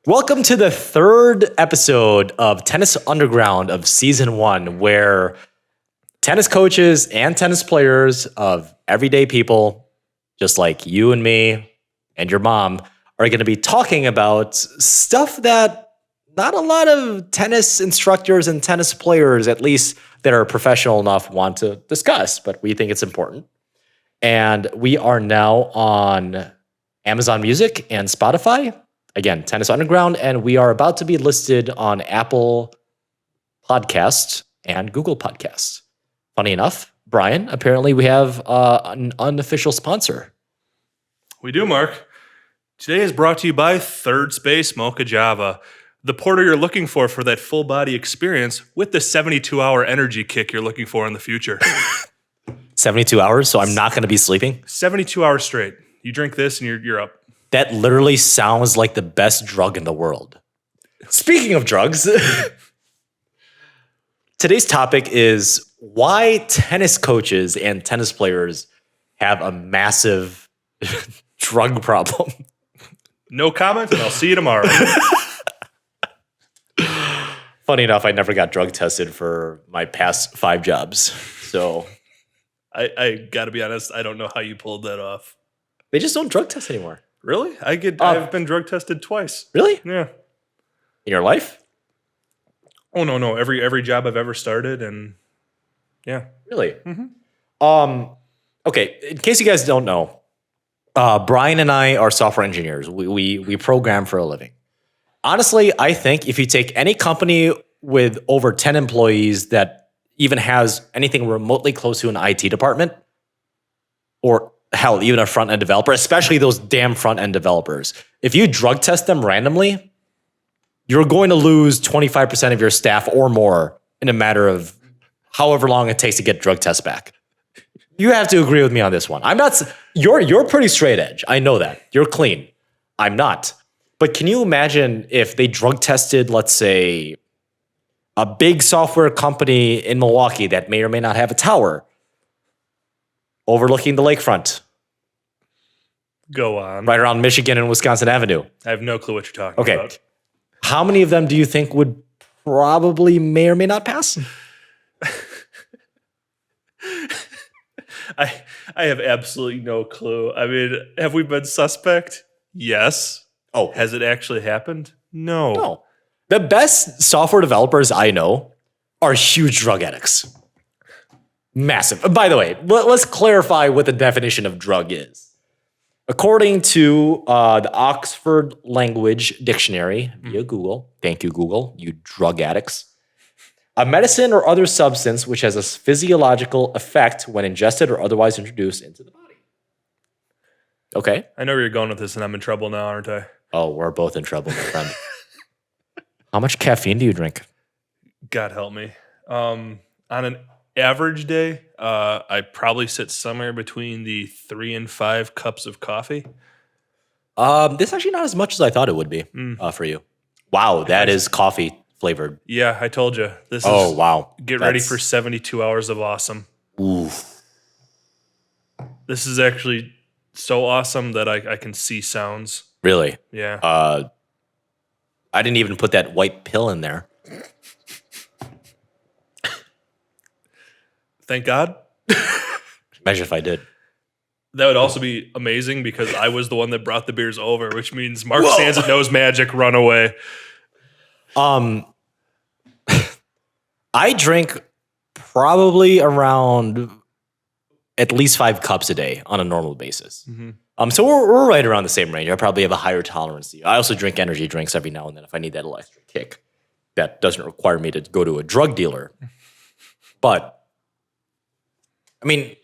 Welcome to the third episode of Tennis Underground of Season 1, where tennis coaches and tennis players of everyday people, just like you and me and your mom, are going to be talking about stuff that not a lot of tennis instructors and tennis players, at least that are professional enough, want to discuss, but we think it's important. And we are now on Amazon Music and Spotify. Again, Tennis Underground, and we are about to be listed on Apple Podcasts and Google Podcasts. Funny enough, Brian, apparently we have an unofficial sponsor. We do, Mark. Today is brought to you by Third Space Mocha Java, the porter you're looking for that full body experience with the 72-hour energy kick you're looking for in the future. 72 hours, so I'm not going to be sleeping? 72 hours straight. You drink this and you're up. That literally sounds like the best drug in the world. Speaking of drugs, today's topic is why tennis coaches and tennis players have a massive drug problem. No comment, and I'll see you tomorrow. Funny enough, I never got drug tested for my past 5 jobs. So I gotta be honest, I don't know how you pulled that off. they just don't drug test anymore. Really? I've been drug tested twice. Really? Yeah. In your life? Oh no. Every job I've ever started, and yeah. Really? Mm-hmm. Okay, in case you guys don't know, Brian and I are software engineers. We program for a living. Honestly, I think if you take any company with over 10 employees that even has anything remotely close to an IT department, or hell, even a front-end developer, especially those damn front-end developers, if you drug test them randomly, you're going to lose 25% of your staff or more in a matter of however long it takes to get drug tests back. You have to agree with me on this one. I'm not. You're pretty straight edge. I know that. You're clean. I'm not. But can you imagine if they drug tested, let's say, a big software company in Milwaukee that may or may not have a tower overlooking the lakefront? Go on. Right around Michigan and Wisconsin Avenue. I have no clue what you're talking about. Okay. How many of them do you think would probably may or may not pass? I have absolutely no clue. I mean, have we been suspect? Yes. Oh. Has it actually happened? No. No. The best software developers I know are huge drug addicts. Massive. By the way, let's clarify what the definition of drug is. According to the Oxford Language Dictionary via Google, thank you, Google, you drug addicts, a medicine or other substance which has a physiological effect when ingested or otherwise introduced into the body. Okay. I know where you're going with this, and I'm in trouble now, aren't I? Oh, we're both in trouble, my friend. How much caffeine do you drink? God help me. On an average day, I probably sit somewhere between the 3 and 5 cups of coffee. This is actually not as much as I thought it would be for you. Wow, that is coffee flavored. Yeah, I told you. This is. Oh, wow. Get ready for 72 hours of awesome. Ooh. This is actually so awesome that I can see sounds. Really? Yeah. I didn't even put that white pill in there. Thank God. Imagine if I did. That would also be amazing because I was the one that brought the beers over, which means Mark Sansa knows magic, run away. I drink probably around at least 5 cups a day on a normal basis. Mm-hmm. So we're right around the same range. I probably have a higher tolerance. I also drink energy drinks every now and then if I need that extra kick. That doesn't require me to go to a drug dealer. But, I mean,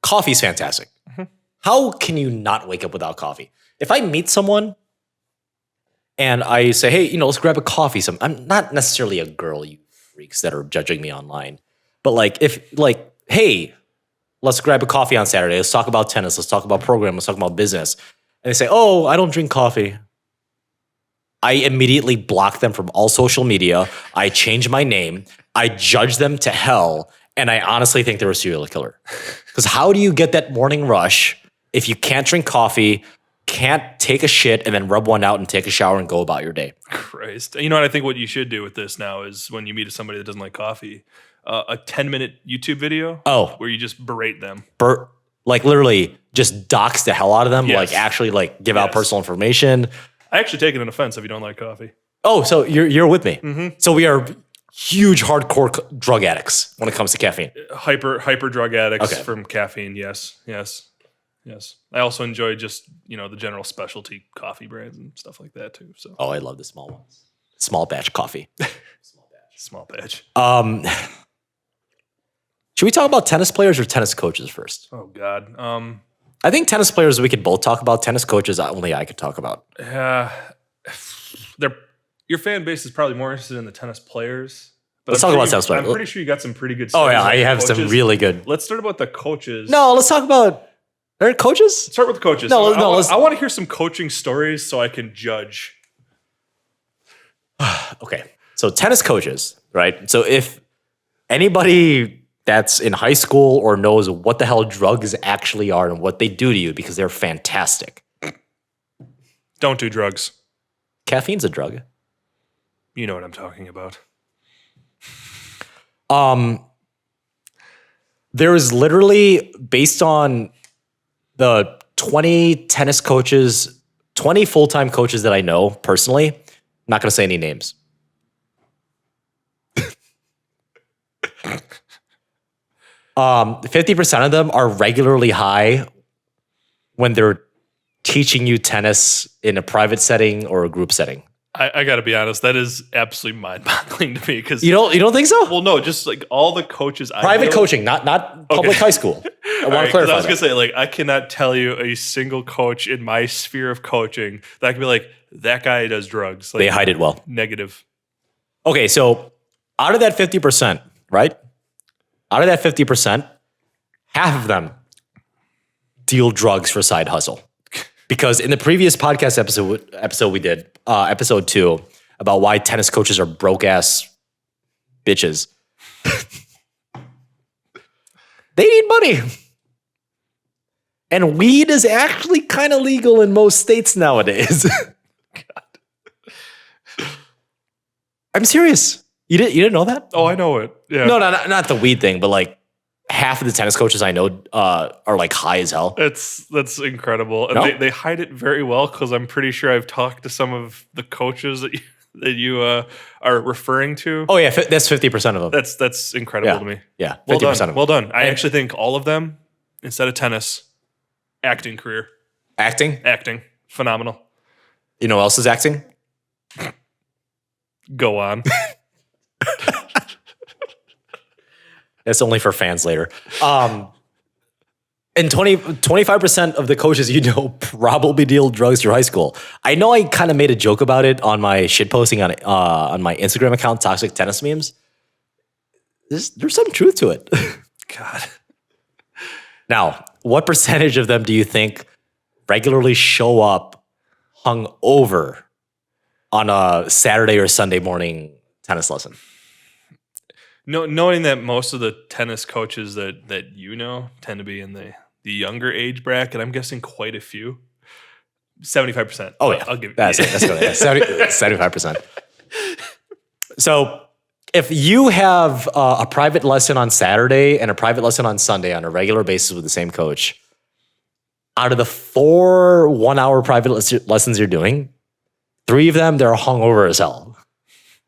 coffee's fantastic. Mm-hmm. How can you not wake up without coffee? If I meet someone and I say, hey, let's grab a coffee. I'm not necessarily a girl, you freaks that are judging me online. But hey, let's grab a coffee on Saturday. Let's talk about tennis. Let's talk about program. Let's talk about business. And they say, oh, I don't drink coffee. I immediately block them from all social media. I change my name. I judge them to hell. And I honestly think they're a serial killer. Because how do you get that morning rush if you can't drink coffee can't take a shit and then rub one out and take a shower and go about your day. Christ. You know what I think what you should do with this now is when you meet somebody that doesn't like coffee, a 10-minute YouTube video where you just berate them. Like literally just dox the hell out of them, Yes. like actually like give out personal information. I actually take it an offense if you don't like coffee. Oh, so you're with me. Mm-hmm. So we are huge hardcore drug addicts when it comes to caffeine. Hyper drug addicts from caffeine. Yes. I also enjoy just, the general specialty coffee brands and stuff like that too. So. Oh, I love the small ones. Small batch coffee. Small batch. Should we talk about tennis players or tennis coaches first? Oh God. I think tennis players we could both talk about. Tennis coaches only I could talk about. Your fan base is probably more interested in the tennis players. But Let's talk about tennis players. I'm pretty sure you got some pretty good. Oh yeah, I have coaches. some really good. Let's start about the coaches. No, let's talk about. Are there coaches? Start with the coaches. No. I want to hear some coaching stories so I can judge. Okay, so tennis coaches, right? So if anybody that's in high school or knows what the hell drugs actually are and what they do to you because they're fantastic. Don't do drugs. Caffeine's a drug. You know what I'm talking about. There is literally, based on the 20 tennis coaches, 20 full-time coaches that I know personally, I'm not going to say any names. 50% of them are regularly high when they're teaching you tennis in a private setting or a group setting. I got to be honest, that is absolutely mind-boggling to me because you don't think so? Well, no, just like all the coaches. Private coaching, not public high school. I want to clarify. I was gonna say, like, I cannot tell you a single coach in my sphere of coaching that I can be like, that guy does drugs. Like, they hide it well. Negative. Okay, so out of that 50%, right? Out of that 50%, half of them deal drugs for side hustle. Because in the previous podcast episode we did, episode 2, about why tennis coaches are broke ass bitches. They need money. And weed is actually kind of legal in most states nowadays. God. I'm serious. You didn't know that? Oh, I know it. Yeah. No, not the weed thing, but like half of the tennis coaches I know are like high as hell. That's incredible. And No? they hide it very well because I'm pretty sure I've talked to some of the coaches that you are referring to. Oh yeah, that's 50% of them. That's incredible to me. Yeah, 50% Well done. of them. Well done. I actually think all of them, instead of tennis, acting career. Acting. Phenomenal. You know what else is acting? Go on. That's only for fans later. And 25% of the coaches you know probably deal drugs through high school. I know I kind of made a joke about it on my shit posting on my Instagram account, Toxic Tennis Memes. There's some truth to it. God. Now, what percentage of them do you think regularly show up hungover on a Saturday or Sunday morning tennis lesson? Knowing that most of the tennis coaches that you know tend to be in the younger age bracket, I'm guessing quite a few. 75%. Oh yeah, I'll give that's good. 75%. So if you have a private lesson on Saturday and a private lesson on Sunday on a regular basis with the same coach, out of the 4 1-hour private lessons you're doing, 3 of them they're hungover as hell.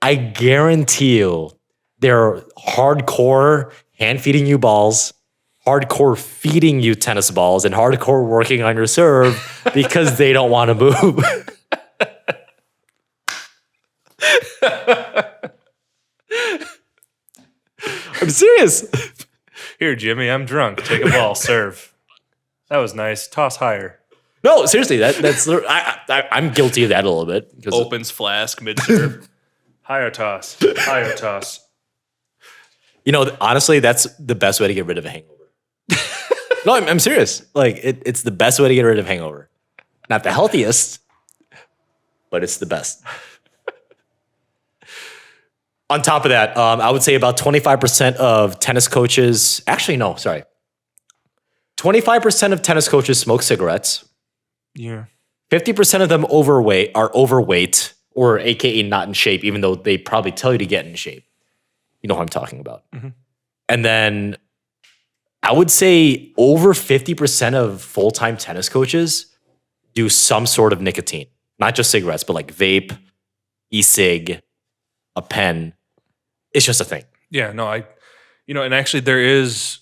I guarantee you. They're hardcore hand feeding you balls, hardcore feeding you tennis balls, and hardcore working on your serve because they don't want to move. I'm serious. Here, Jimmy, I'm drunk. Take a ball, serve. That was nice. Toss higher. No, seriously, that's I'm guilty of that a little bit. Opens flask mid serve. Higher toss. Higher toss. You know, honestly, that's the best way to get rid of a hangover. No, I'm serious. Like, it's the best way to get rid of hangover. Not the healthiest, but it's the best. On top of that, I would say about 25% of tennis coaches, 25% of tennis coaches smoke cigarettes. Yeah. 50% of them are overweight or AKA not in shape, even though they probably tell you to get in shape. You know what I'm talking about. And then I would say over 50% of full-time tennis coaches do some sort of nicotine, not just cigarettes, but like vape, e-cig, a pen. It's just a thing. Yeah, no, and actually there is,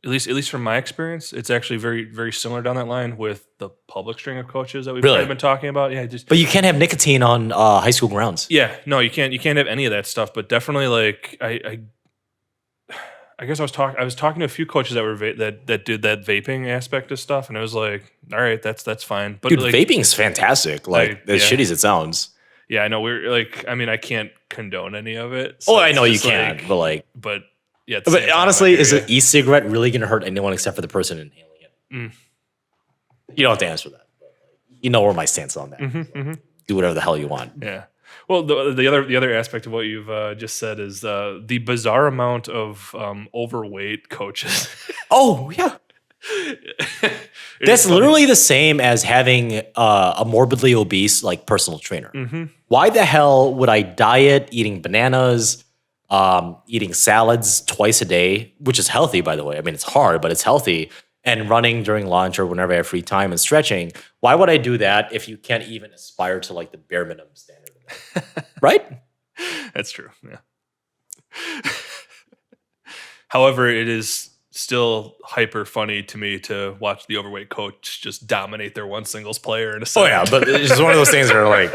at least from my experience, it's actually very, very similar down that line with the public string of coaches that we've kind of been talking about. Yeah, but you can't have nicotine on high school grounds. Yeah, no, you can't have any of that stuff. But definitely, like I guess I was talking to a few coaches that were that did that vaping aspect of stuff, and it was like, all right, that's fine. But dude, like, vaping's fantastic. Like as shitty as it sounds. Yeah, I know. We're like, I mean, I can't condone any of it. So I know you can't, but yeah. But honestly, is an e-cigarette really going to hurt anyone except for the person inhaling it? You don't have to answer that. But you know where my stance on that. Do whatever the hell you want. Yeah. Well, the other aspect of what you've just said is the bizarre amount of overweight coaches. Oh yeah. That's literally the same as having a morbidly obese like personal trainer. Why the hell would I diet eating bananas, eating salads twice a day, which is healthy, by the way. I mean, it's hard, but it's healthy. And running during lunch or whenever I have free time and stretching. Why would I do that if you can't even aspire to like the bare minimum standard? Right? That's true. Yeah. However, it is still hyper funny to me to watch the overweight coach just dominate their one singles player in a set. Oh yeah, but it's just one of those things where like,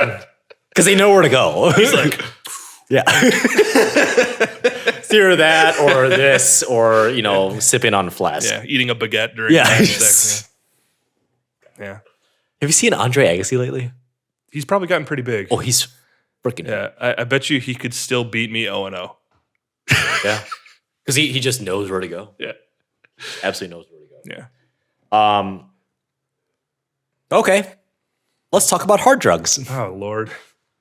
because they know where to go. He's like, yeah. It's either that or this or, sipping on a flask. Yeah, eating a baguette during the match. Yeah. Have you seen Andre Agassi lately? He's probably gotten pretty big. Oh, he's freaking. Yeah, I bet you he could still beat me 0-0. Yeah. Because he just knows where to go. Yeah. Absolutely knows where to go. Yeah. Okay. Let's talk about hard drugs. Oh, Lord.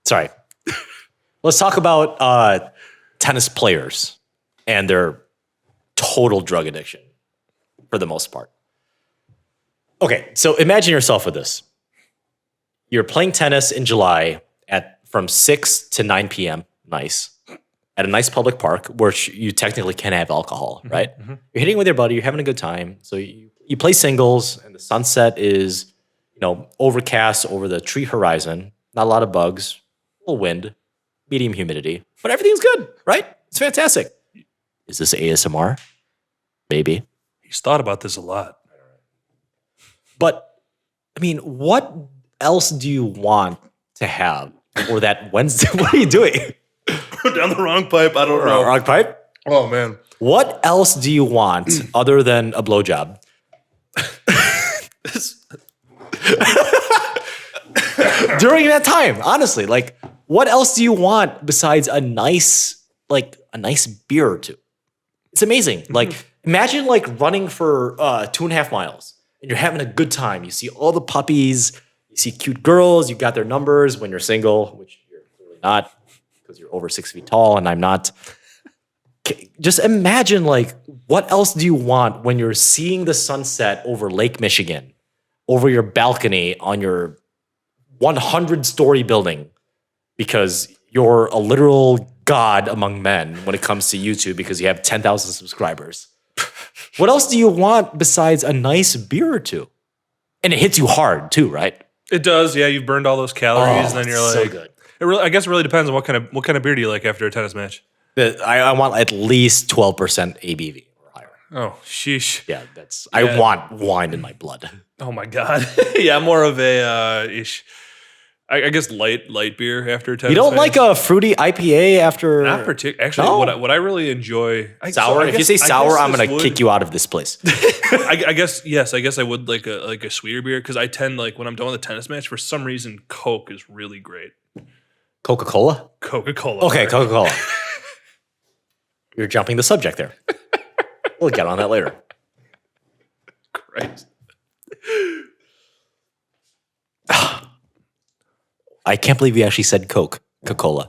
Sorry. Let's talk about tennis players and their total drug addiction for the most part. Okay, so imagine yourself with this. You're playing tennis in July from 6 to 9 p.m. Nice. At a nice public park where you technically can have alcohol, right? You're hitting with your buddy. You're having a good time. So you play singles, and the sunset is, overcast over the tree horizon. Not a lot of bugs, a little wind, medium humidity, but everything's good, right? It's fantastic. Is this ASMR? Maybe. He's thought about this a lot. But, I mean, what else do you want to have for that Wednesday? What are you doing? Down the wrong pipe. I don't know. Wrong pipe? Oh, man. What else do you want other than a blowjob? During that time, honestly, like, what else do you want besides a nice beer or two? It's amazing. Like, imagine like running for 2.5 miles and you're having a good time. You see all the puppies, you see cute girls, you got their numbers when you're single, which you're clearly not because you're over 6 feet tall and I'm not. Just imagine like, what else do you want when you're seeing the sunset over Lake Michigan, over your balcony on your 100-story building, because you're a literal god among men when it comes to YouTube because you have 10,000 subscribers. What else do you want besides a nice beer or two? And it hits you hard too, right? It does. Yeah, you've burned all those calories, and then you're like, so good. I guess it really depends on what kind of beer do you like after a tennis match. I want at least 12% ABV or higher. Oh, sheesh. Yeah, I want wine in my blood. Oh my God. Yeah, more of a ish. I guess light beer after a tennis. You don't match. like a fruity IPA after? Not particularly. Actually, No? what I really enjoy Sour. If you say sour, I'm gonna kick you out of this place. I guess yes. I guess I would like a sweeter beer because I tend like when I'm done with a tennis match for some reason Coke is really great. Coca-Cola? Coca-Cola. Okay, Coca-Cola. You're jumping the subject there. We'll get on that later. Christ. I can't believe you actually said Coca-Cola.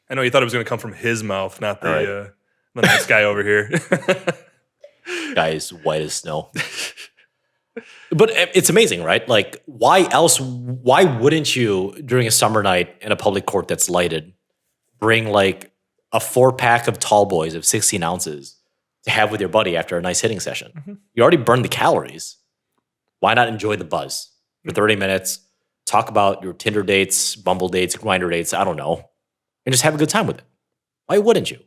I know you thought it was going to come from his mouth, not the nice guy over here. Guy is white as snow. But it's amazing, right? Like, why wouldn't you, during a summer night in a public court that's lighted, bring like a 4-pack of tall boys of 16 ounces to have with your buddy after a nice hitting session? You already burned the calories. Why not enjoy the buzz for 30 minutes? Talk about your Tinder dates, Bumble dates, Grindr dates, I don't know, and just have a good time with it. Why wouldn't you?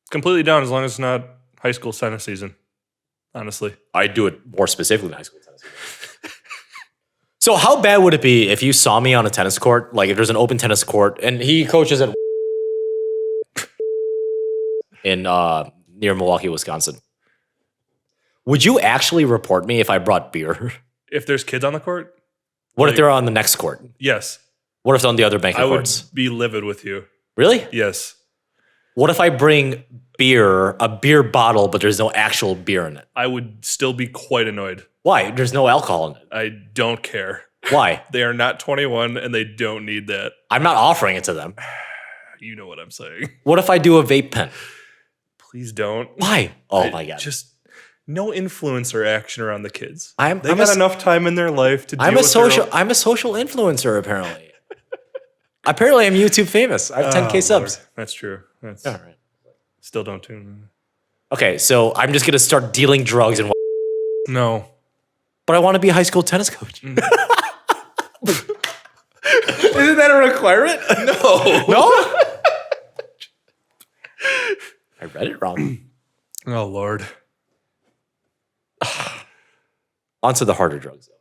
Completely down as long as it's not high school tennis season. Honestly, I do it more specifically in high school tennis. So how bad would it be if you saw me on a tennis court, like if there's an open tennis court and he coaches at in near Milwaukee, Wisconsin? Would you actually report me if I brought beer? if there's kids on the court, What if they're on the next court? yes, What if they're on the other bank I of would courts? be livid with you. Really? Yes, What if I bring a beer bottle, but there's no actual beer in it? I would still be quite annoyed. Why? There's no alcohol in it. I don't care. Why? They are not 21 and they don't need that. I'm not offering it to them. You know what I'm saying. What if I do a vape pen? Please don't. Why? Oh my God. Just no influencer action around the kids. I'm got enough time in their life to deal I'm with a social influencer, apparently. Apparently I'm YouTube famous. I have 10K subs. Lord. That's true. That's All right. still don't tune in. Okay, so I'm just gonna start dealing drugs and No. but I want to be a high school tennis coach. Isn't that a requirement? No. No? I read it wrong. Oh Lord. On to the harder drugs, though.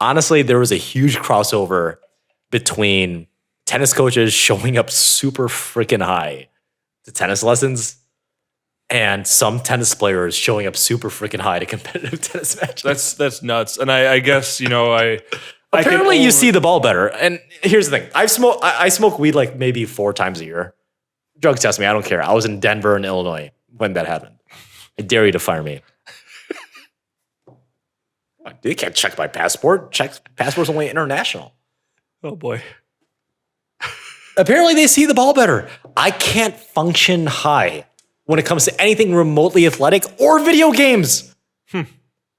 Honestly, there was a huge crossover between tennis coaches showing up super freaking high to tennis lessons and some tennis players showing up super freaking high to competitive tennis matches. That's nuts. And I guess, Apparently you see the ball better. And here's the thing. I smoke weed like maybe 4 times a year. Drug test me. I don't care. I was in Denver and Illinois when that happened. I dare you to fire me. They can't check my passport. Passport's only international. Oh boy. Apparently they see the ball better. I can't function high when it comes to anything remotely athletic or video games. Do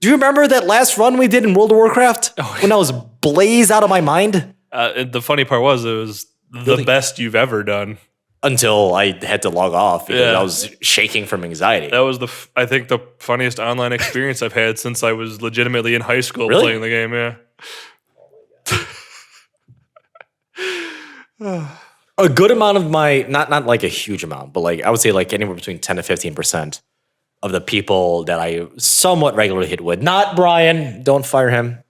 you remember that last run we did in World of Warcraft when I was blazed out of my mind? The funny part was it was the best you've ever done. Until I had to log off because Yeah. I was shaking from anxiety. That was I think the funniest online experience I've had since I was legitimately in high school Really? playing the game. Yeah. A good amount of my, not like a huge amount, but like I would say like anywhere between 10 to 15% of the people that I somewhat regularly hit with, not Brian, don't fire him,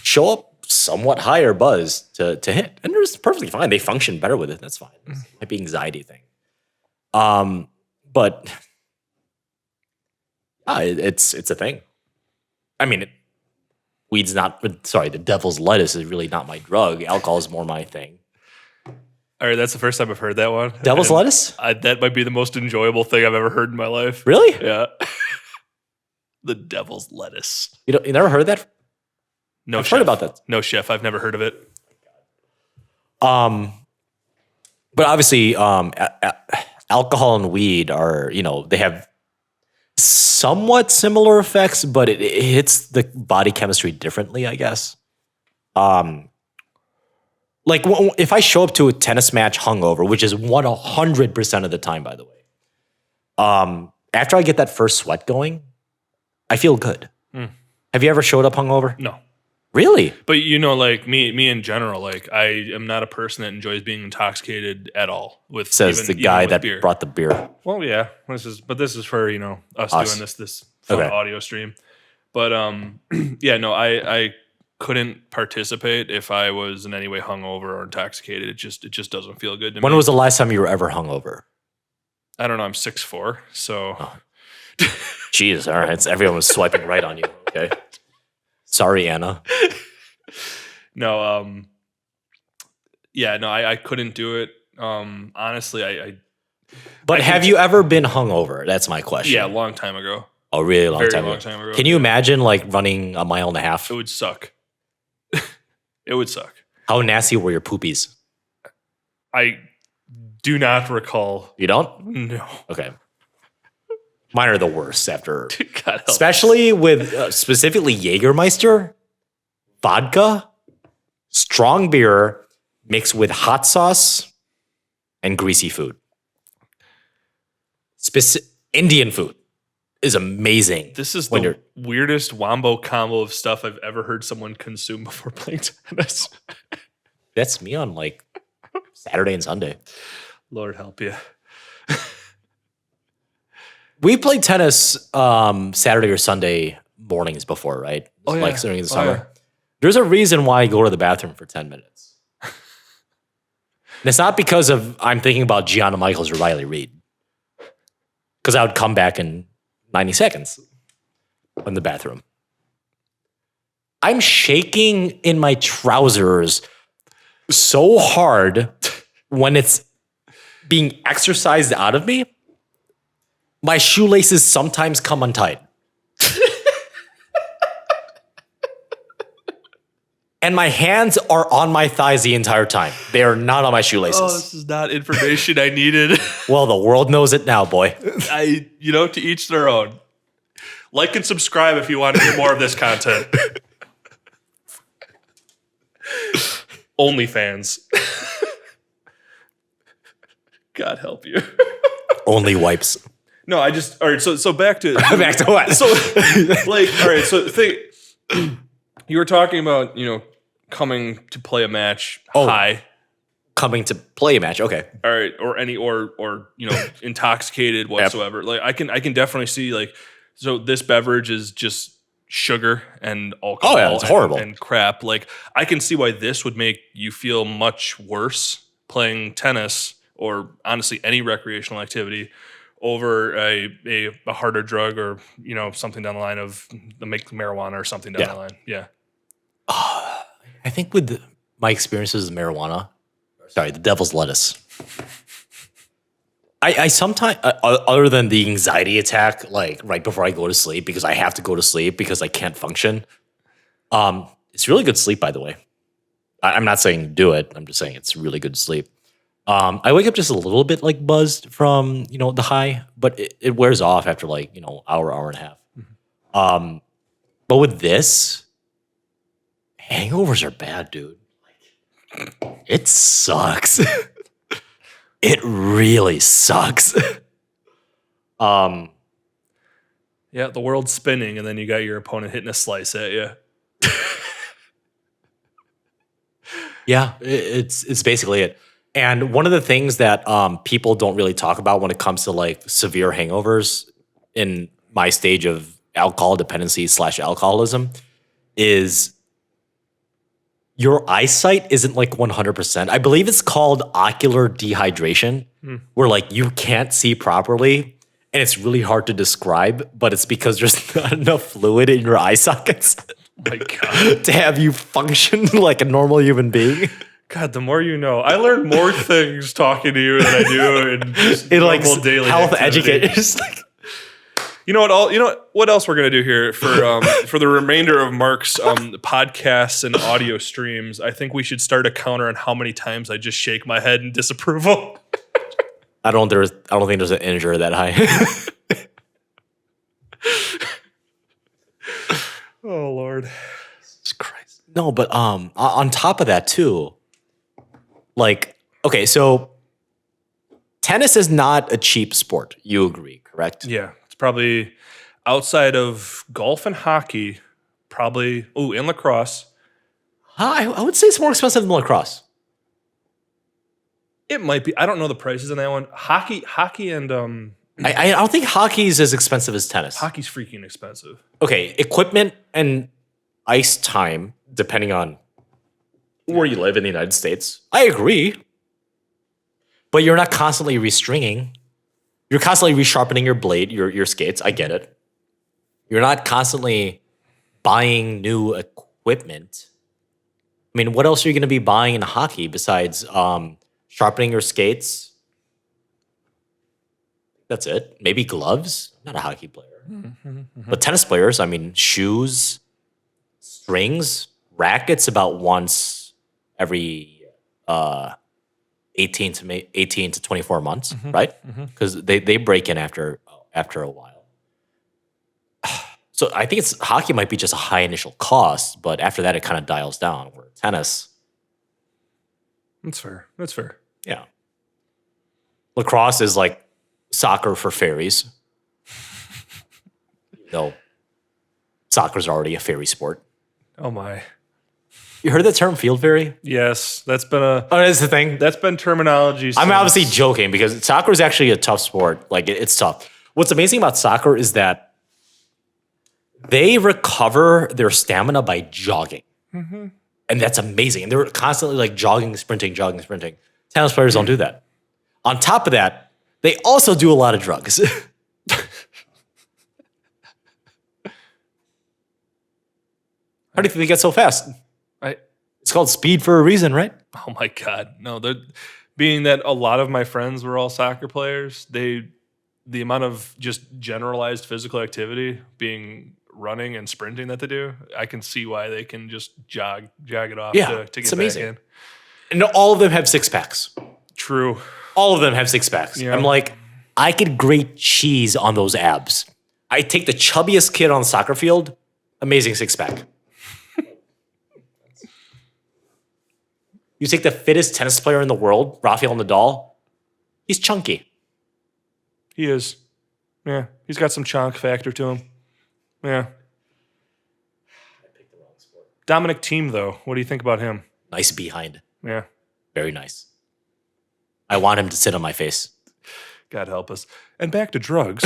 show up somewhat higher buzz to hit. And it's perfectly fine. They function better with it. That's fine. It might be anxiety thing. But it's a thing. I mean, the devil's lettuce is really not my drug. Alcohol is more my thing. All right, that's the first time I've heard that one. Devil's And lettuce? that might be the most enjoyable thing I've ever heard in my life. Really? Yeah. The devil's lettuce. You never heard that? No, I've chef. heard about that. No, chef. I've never heard of it. But obviously, alcohol and weed are, they have somewhat similar effects, but it hits the body chemistry differently, I guess. Like if I show up to a tennis match hungover, which is 100% of the time, by the way, after I get that first sweat going, I feel good. Have you ever showed up hungover? No. Really? But like me in general, like I am not a person that enjoys being intoxicated at all. With Says the guy with that beer. brought the beer. Well, yeah. This is for us doing this fun Okay. audio stream. But yeah, no, I couldn't participate if I was in any way hungover or intoxicated. It just doesn't feel good to me. When was the last time you were ever hungover? I don't know. I'm 6'4", so Jeez, all right. Everyone was swiping right on you. Okay. Sorry, Anna. no. Yeah, no, I couldn't do it. Honestly, But have you ever been hungover? That's my question. yeah, a long time ago. A really long Very time long ago. time ago. Can you imagine like running a mile and a half? It would suck. It would suck. How nasty were your poopies? I do not recall. You don't? No. Okay. Mine are the worst after, God help us. especially with specifically Jägermeister, vodka, strong beer mixed with hot sauce and greasy food. Indian food is amazing. This is when the you're- weirdest wombo combo of stuff I've ever heard someone consume before playing tennis. That's me on like Saturday and Sunday. Lord help you. We played tennis Saturday or Sunday mornings before, right? Oh, yeah. Like during the Oh, summer. yeah. There's a reason why I go to the bathroom for 10 minutes. And it's not because of I'm thinking about Gianna Michaels or Riley Reid. Because I would come back in 90 seconds in the bathroom. I'm shaking in my trousers so hard when it's being exercised out of me. My shoelaces sometimes come untied. And my hands are on my thighs the entire time. They are not on my shoelaces. Oh, this is not information I needed. Well, the world knows it now, boy. To each their own. Like and subscribe if you want to hear more of this content. OnlyFans. God help you. Only wipes. No, all right, so back to Back to what? So all right, so think you were talking about, coming to play a match high. Coming to play a match. Okay. All right, or intoxicated whatsoever. Like I can definitely see so this beverage is just sugar and alcohol. Oh, yeah, it's horrible. And crap. Like I can see why this would make you feel much worse playing tennis or honestly any recreational activity over a harder drug or something down the line of marijuana or something down the line. Yeah. I think with my experiences with marijuana, the devil's lettuce. I sometimes, other than the anxiety attack, like right before I go to sleep, because I have to go to sleep because I can't function. It's really good sleep, by the way. I'm not saying do it. I'm just saying it's really good sleep. I wake up just a little bit like buzzed from, the high, but it wears off after hour and a half. Mm-hmm. But with this, hangovers are bad, dude. It sucks. It really sucks. Yeah, the world's spinning and then you got your opponent hitting a slice at you. Yeah, it's basically it. And one of the things that people don't really talk about when it comes to severe hangovers in my stage of alcohol dependency / alcoholism is your eyesight isn't 100%. I believe it's called ocular dehydration, where you can't see properly and it's really hard to describe, but it's because there's not enough fluid in your eye sockets My God. to have you function like a normal human being. God, the more you know. I learn more things talking to you than I do in just normal daily health activity. educators. You know what else we're gonna do here for the remainder of Mark's podcasts and audio streams? I think we should start a counter on how many times I just shake my head in disapproval. I don't think there's an integer that high. Oh Lord. Jesus Christ. No, but on top of that too, okay, so tennis is not a cheap sport. You agree, correct? Yeah, it's probably outside of golf and hockey, and lacrosse. I would say it's more expensive than lacrosse. It might be. I don't know the prices on that one. Hockey and I don't think hockey is as expensive as tennis. hockey's freaking expensive. Okay, equipment and ice time, depending on where you live in the United States. I agree. But you're not constantly restringing. You're constantly resharpening your blade, your skates. I get it. You're not constantly buying new equipment. I mean, what else are you going to be buying in hockey besides sharpening your skates? That's it. Maybe gloves. I'm not a hockey player. But tennis players, I mean, shoes, strings, rackets about once every 18 to 24 months, right? Because they break in after a while. So I think hockey might be just a high initial cost, but after that it kind of dials down. Where tennis, That's fair. That's fair. yeah. Lacrosse is like soccer for fairies. No, soccer's already a fairy sport. Oh my. You heard the term field fairy? Yes, that's been That's the thing. that's been terminology. I'm obviously joking because soccer is actually a tough sport. Like it's tough. What's amazing about soccer is that they recover their stamina by jogging. And that's amazing. And they're constantly like jogging, sprinting. Tennis players don't do that. On top of that, they also do a lot of drugs. How do you think they get so fast? It's called speed for a reason, right? Oh my God. No, being that a lot of my friends were all soccer players, the amount of just generalized physical activity being running and sprinting that they do, I can see why they can just jog it off to it's get amazing. back in. And all of them have six packs. True. All of them have six packs. Yeah. I'm like, I could grate cheese on those abs. I take the chubbiest kid on the soccer field, amazing six pack. You take the fittest tennis player in the world, Rafael Nadal, he's chunky. He is. Yeah. He's got some chonk factor to him. Yeah. I picked the wrong sport. Dominic Thiem, though. What do you think about him? Nice behind. Yeah. Very nice. I want him to sit on my face. God help us. And back to drugs.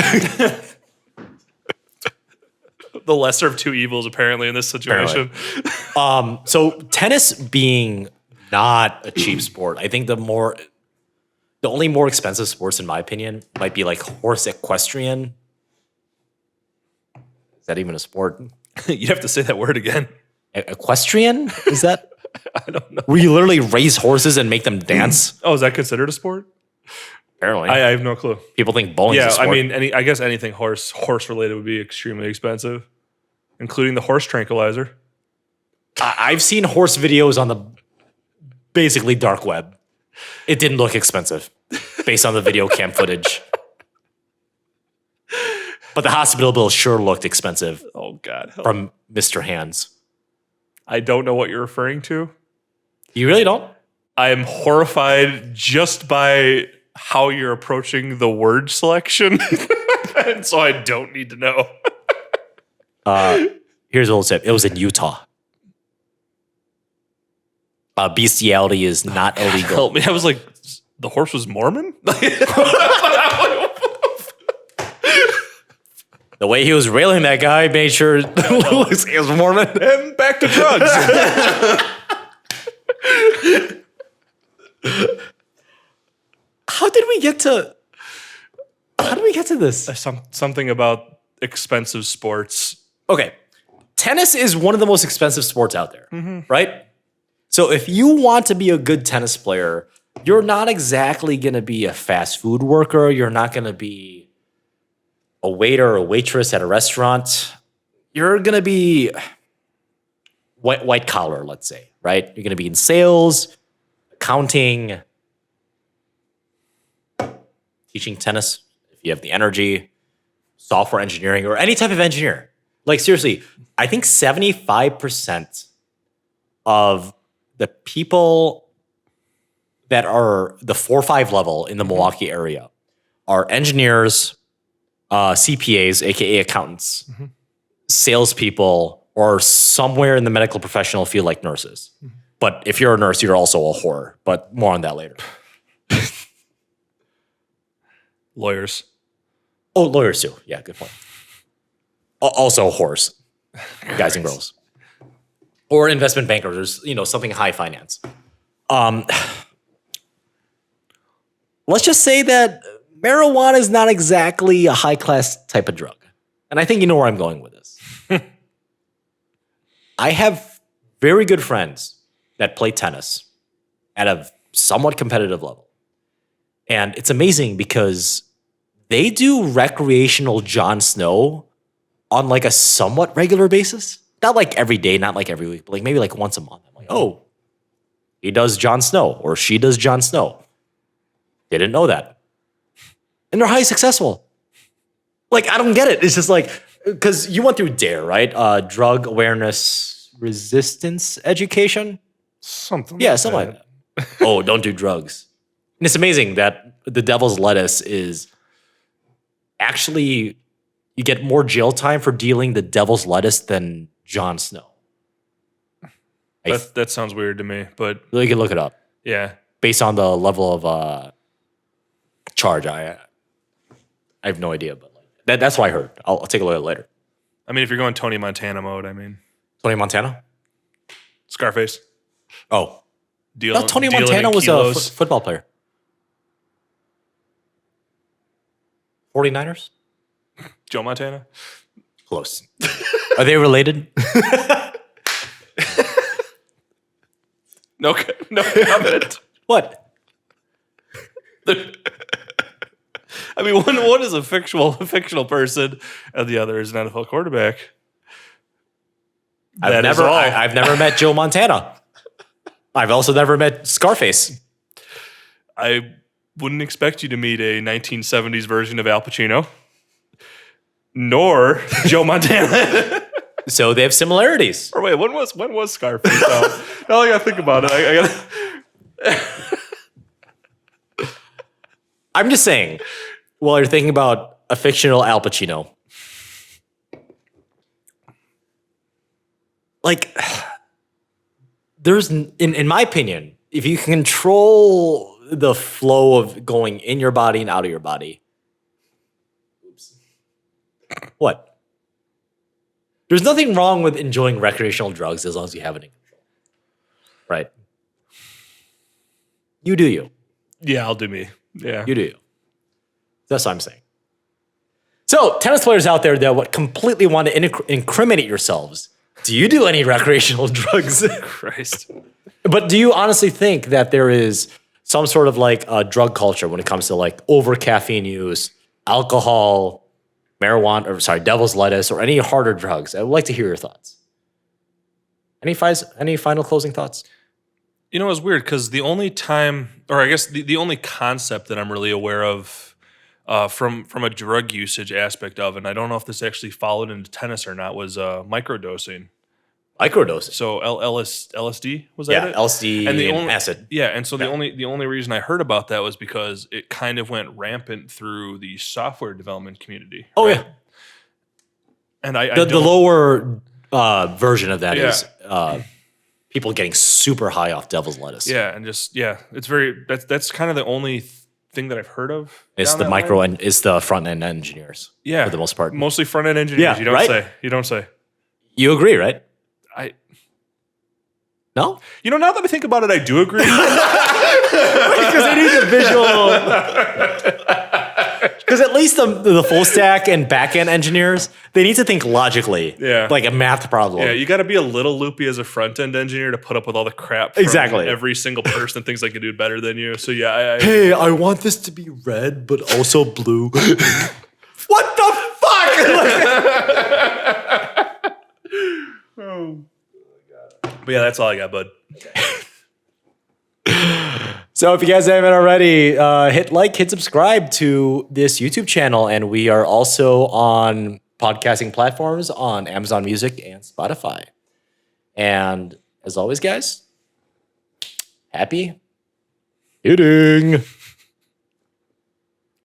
The lesser of two evils, apparently, in this situation. So tennis being not a cheap sport, I think the only more expensive sports, in my opinion, might be like horse equestrian. Is that even a sport? You'd have to say that word again. Equestrian? Is that? I don't know. Where you literally raise horses and make them dance? Oh, is that considered a sport? Apparently. I have no clue. People think bowling is a Yeah, sport. I mean, I guess anything horse related would be extremely expensive, including the horse tranquilizer. I've seen horse videos on the basically dark web. It didn't look expensive based on the video cam footage. But the hospital bill sure looked expensive Oh, God. Help. from Mr. Hands. I don't know what you're referring to. You really don't? I am horrified just by how you're approaching the word selection. And so I don't need to know. Here's a little tip. It was in Utah. Bestiality is not illegal. Help me. I was like, the horse was Mormon? The way he was railing that guy made sure he was Mormon. And back to drugs. How did we get to this? Something about expensive sports. Okay. Tennis is one of the most expensive sports out there, right? So if you want to be a good tennis player, you're not exactly going to be a fast food worker. You're not going to be a waiter or a waitress at a restaurant. You're going to be white collar, let's say, right? You're going to be in sales, accounting, teaching tennis if you have the energy, software engineering, or any type of engineer. Like seriously, I think 75% of the people that are the 4-5 level in the Milwaukee area are engineers, CPAs, aka accountants, salespeople, or somewhere in the medical professional field like nurses. But if you're a nurse, you're also a whore. But more on that later. Lawyers. Oh, lawyers too. Yeah, good point. Also whores, guys and girls. Or investment bankers, something high finance. Let's just say that marijuana is not exactly a high-class type of drug. And I think you know where I'm going with this. I have very good friends that play tennis at a somewhat competitive level. And it's amazing because they do recreational Jon Snow on like a somewhat regular basis. Not like every day, not like every week, but like maybe like once a month. I'm like, oh, he does Jon Snow or she does Jon Snow. Didn't know that. And they're highly successful. Like, I don't get it. It's just like, because you went through DARE, right? Drug awareness resistance education. Something. Yeah, like something that. like that. Oh, don't do drugs. And it's amazing that the devil's lettuce is actually, you get more jail time for dealing the devil's lettuce than Jon Snow. That sounds weird to me, but You can look it up yeah. based on the level of charge. I have no idea, but that's what I heard. I'll take a look at it later. I mean, if you're going Tony Montana mode, I mean, Tony Montana? Scarface. Oh. Dealing, No, Tony dealing Montana in was a kilos. football player. 49ers? Joe Montana. Close. Are they related? No comment. What? I mean, one is a fictional person, and the other is an NFL quarterback. That is all. I've never met Joe Montana. I've also never met Scarface. I wouldn't expect you to meet a 1970s version of Al Pacino, nor Joe Montana. So they have similarities. Or wait, when was Scarface? Now I gotta think about it. I gotta. I'm just saying, while you're thinking about a fictional Al Pacino, like, there's, in my opinion, if you can control the flow of going in your body and out of your body, what? There's nothing wrong with enjoying recreational drugs as long as you have it in control, right? You do you. Yeah, I'll do me. Yeah, You do you. That's what I'm saying. So, tennis players out there that completely want to incriminate yourselves, do you do any recreational drugs? Christ. But do you honestly think that there is some sort of like a drug culture when it comes to like over caffeine use, alcohol, marijuana, or sorry, devil's lettuce, or any harder drugs? I would like to hear your thoughts. Any final closing thoughts? You know, it's weird because the only time, or I guess the only concept that I'm really aware of from a drug usage aspect of, and I don't know if this actually followed into tennis or not, was microdosing. Microdosing. So LSD, was that it? LSD and acid. Yeah, and so the only reason I heard about that was because it kind of went rampant through the software development community. Oh, right? yeah. And I The don't- lower version of that Yeah. is people getting super high off devil's lettuce. yeah, and just it's very that's kind of the only thing that I've heard of. It's down the that micro line. and it's the front end engineers. Yeah, for the most part. mostly front end engineers. Yeah, you don't right? say. You don't say. You agree, right? No? You know, now that I think about it, I do agree. Because they need a visual. Because at least the full stack and back end engineers, they need to think logically. Yeah. Like a math problem. Yeah, you got to be a little loopy as a front end engineer to put up with all the crap from Exactly. every single person that thinks they can do it better than you. So yeah, Hey, I want this to be red, but also blue. What the fuck? but yeah, that's all I got, bud. So if you guys haven't already, hit like, hit subscribe to this YouTube channel. And we are also on podcasting platforms on Amazon Music and Spotify. And as always, guys, happy hitting.